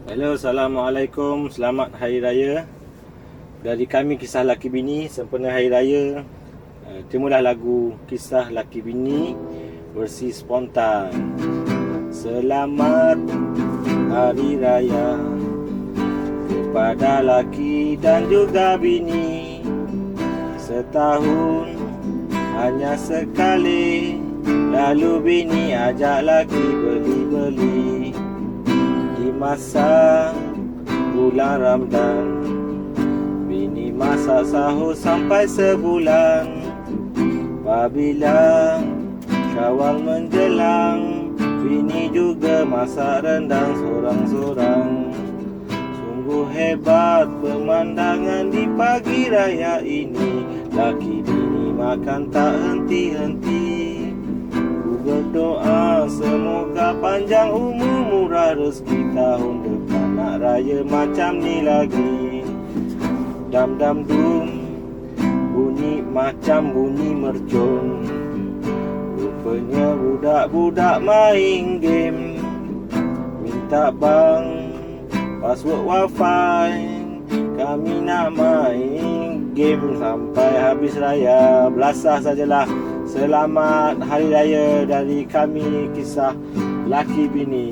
Hello, Assalamualaikum. Selamat Hari Raya. Dari kami Kisah Laki Bini, sempena Hari Raya. Terimalah lagu Kisah Laki Bini versi spontan. Selamat Hari Raya kepada laki dan juga bini. Setahun hanya sekali, lalu bini ajak laki beli-beli. Di masa bulan Ramadan, bini masak sahur sampai sebulan. Apabila Syawal menjelang, bini juga masak rendang sorang-sorang. Sungguh hebat pemandangan di pagi raya ini. Laki bini makan tak henti-henti. Berdoa semoga panjang umur, murah rezeki, tahun depan nak raya macam ni lagi. Dam dam dum, bunyi macam bunyi mercun. Rupanya budak-budak main game. Minta bang password wifi, kami nak main game sampai habis raya. Belasah sajalah. Selamat Hari Raya dari kami Kisah Laki Bini.